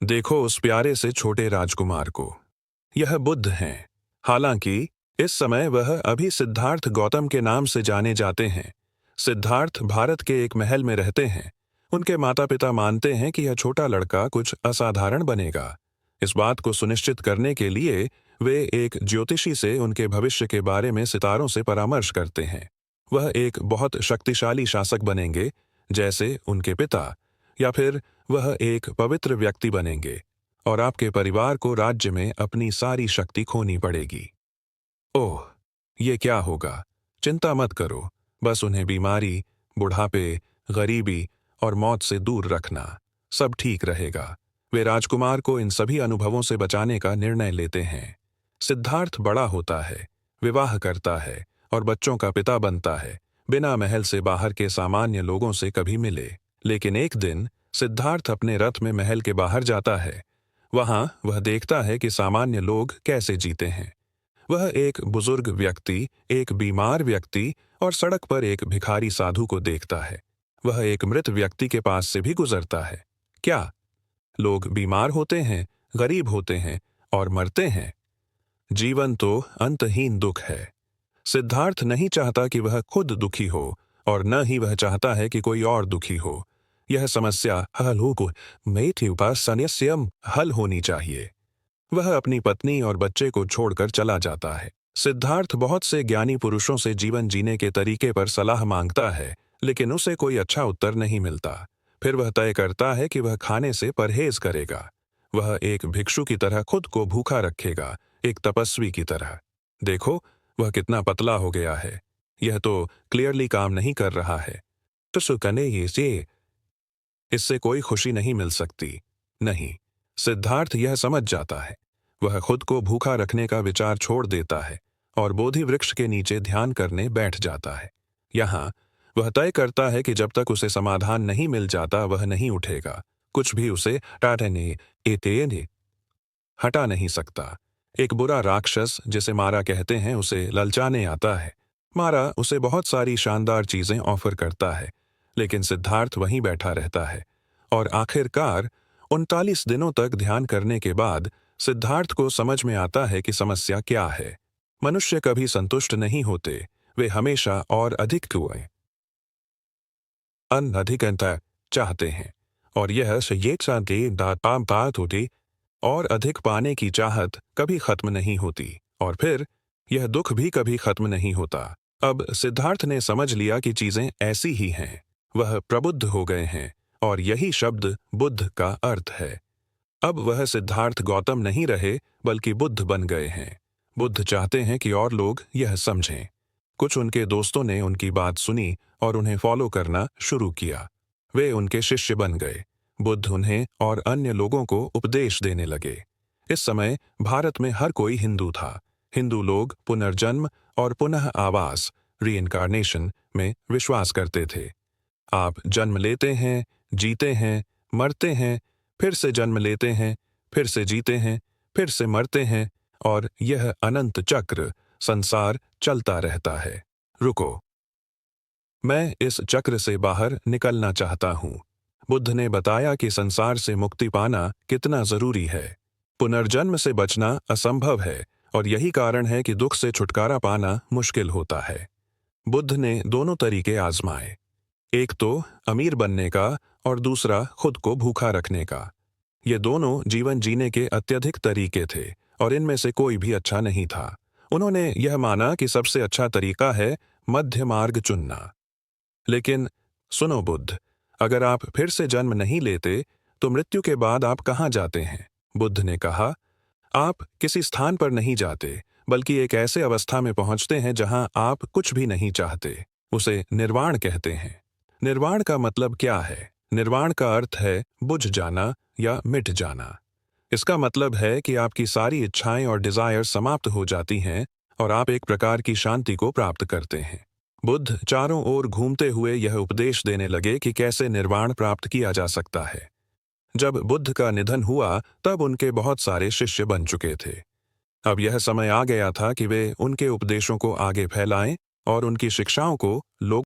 देखो उस प्यारे से छोटे राजकुमार को। यह बुद्ध हैं। हालांकि इस समय वह अभी सिद्धार्थ गौतम के नाम से जाने जाते हैं। सिद्धार्थ भारत के एक महल में रहते हैं। उनके माता पिता मानते हैं कि यह छोटा लड़का कुछ असाधारण बनेगा। इस बात को सुनिश्चित करने के लिए वे एक ज्योतिषी से उनके भविष्य के बारे में सितारों से परामर्श करते हैं। वह एक बहुत शक्तिशाली शासक बनेंगे, जैसे उनके पिता, या फिर वह एक पवित्र व्यक्ति बनेंगे और आपके परिवार को राज्य में अपनी सारी शक्ति खोनी पड़ेगी। ओह, ये क्या होगा? चिंता मत करो, बस उन्हें बीमारी, बुढ़ापे, गरीबी और मौत से दूर रखना। सब ठीक रहेगा। वे राजकुमार को इन सभी अनुभवों से बचाने का निर्णय लेते हैं। सिद्धार्थ बड़ा होता है, विवाह करता है और बच्चों का पिता बनता है, बिना महल से बाहर के सामान्य लोगों से कभी मिले। लेकिन एक दिन सिद्धार्थ अपने रथ में महल के बाहर जाता है। वहां वह देखता है कि सामान्य लोग कैसे जीते हैं। वह एक बुजुर्ग व्यक्ति, एक बीमार व्यक्ति और सड़क पर एक भिखारी साधु को देखता है। वह एक मृत व्यक्ति के पास से भी गुजरता है। क्या लोग बीमार होते हैं, गरीब होते हैं और मरते हैं? जीवन तो अंतहीन दुख है। सिद्धार्थ नहीं चाहता कि वह खुद दुखी हो और न ही वह चाहता है कि कोई और दुखी हो। यह समस्या हल होनी चाहिए। वह अपनी पत्नी और बच्चे को छोड़कर चला जाता है। सिद्धार्थ बहुत से ज्ञानी पुरुषों से जीवन जीने के तरीके पर सलाह मांगता है, लेकिन उसे कोई अच्छा उत्तर नहीं मिलता। फिर वह तय करता है कि वह खाने से परहेज करेगा। वह एक भिक्षु की तरह खुद को भूखा रखेगा, एक तपस्वी की तरह। देखो, वह कितना पतला हो गया है। यह तो क्लियरली काम नहीं कर रहा है। तो सुकने ये इससे कोई खुशी नहीं मिल सकती। नहीं, सिद्धार्थ यह समझ जाता है। वह खुद को भूखा रखने का विचार छोड़ देता है और बोधि वृक्ष के नीचे ध्यान करने बैठ जाता है। यहाँ वह तय करता है कि जब तक उसे समाधान नहीं मिल जाता वह नहीं उठेगा। कुछ भी उसे हटा नहीं सकता। एक बुरा राक्षस, जिसे मारा कहते हैं, उसे ललचाने आता है। मारा उसे बहुत सारी शानदार चीजें ऑफर करता है, लेकिन सिद्धार्थ वहीं बैठा रहता है। और आखिरकार 39 दिनों तक ध्यान करने के बाद सिद्धार्थ को समझ में आता है कि समस्या क्या है। मनुष्य कभी संतुष्ट नहीं होते। वे हमेशा और अधिक अधिकता चाहते हैं, और यह और अधिक पाने की चाहत कभी खत्म नहीं होती, और फिर यह दुख भी कभी खत्म नहीं होता। अब सिद्धार्थ ने समझ लिया कि चीजें ऐसी ही हैं। वह प्रबुद्ध हो गए हैं, और यही शब्द बुद्ध का अर्थ है। अब वह सिद्धार्थ गौतम नहीं रहे, बल्कि बुद्ध बन गए हैं। बुद्ध चाहते हैं कि और लोग यह समझें। कुछ उनके दोस्तों ने उनकी बात सुनी और उन्हें फॉलो करना शुरू किया। वे उनके शिष्य बन गए। बुद्ध उन्हें और अन्य लोगों को उपदेश देने लगे। इस समय भारत में हर कोई हिंदू था। हिंदू लोग पुनर्जन्म और पुनः आवास, रीइंकार्नेशन में विश्वास करते थे। आप जन्म लेते हैं, जीते हैं, मरते हैं, फिर से जन्म लेते हैं, फिर से जीते हैं, फिर से मरते हैं, और यह अनंत चक्र, संसार चलता रहता है। रुको, मैं इस चक्र से बाहर निकलना चाहता हूँ। बुद्ध ने बताया कि संसार से मुक्ति पाना कितना जरूरी है। पुनर्जन्म से बचना असंभव है, और यही कारण है कि दुख से छुटकारा पाना मुश्किल होता है। बुद्ध ने दोनों तरीके आजमाए, एक तो अमीर बनने का और दूसरा खुद को भूखा रखने का। ये दोनों जीवन जीने के अत्यधिक तरीके थे, और इनमें से कोई भी अच्छा नहीं था। उन्होंने यह माना कि सबसे अच्छा तरीका है मध्य मार्ग चुनना। लेकिन सुनो बुद्ध, अगर आप फिर से जन्म नहीं लेते तो मृत्यु के बाद आप कहाँ जाते हैं? बुद्ध ने कहा, आप किसी स्थान पर नहीं जाते, बल्कि एक ऐसे अवस्था में पहुंचते हैं जहां आप कुछ भी नहीं चाहते। उसे निर्वाण कहते हैं। निर्वाण का मतलब क्या है? निर्वाण का अर्थ है बुझ जाना या मिट जाना। इसका मतलब है कि आपकी सारी इच्छाएं और डिजायर समाप्त हो जाती हैं और आप एक प्रकार की शांति को प्राप्त करते हैं। बुद्ध चारों ओर घूमते हुए यह उपदेश देने लगे कि कैसे निर्वाण प्राप्त किया जा सकता है। जब बुद्ध का निधन हुआ तब उनके बहुत सारे शिष्य बन चुके थे। अब यह समय आ गया था कि वे उनके उपदेशों को आगे फैलाएं और उनकी शिक्षाओं को लोग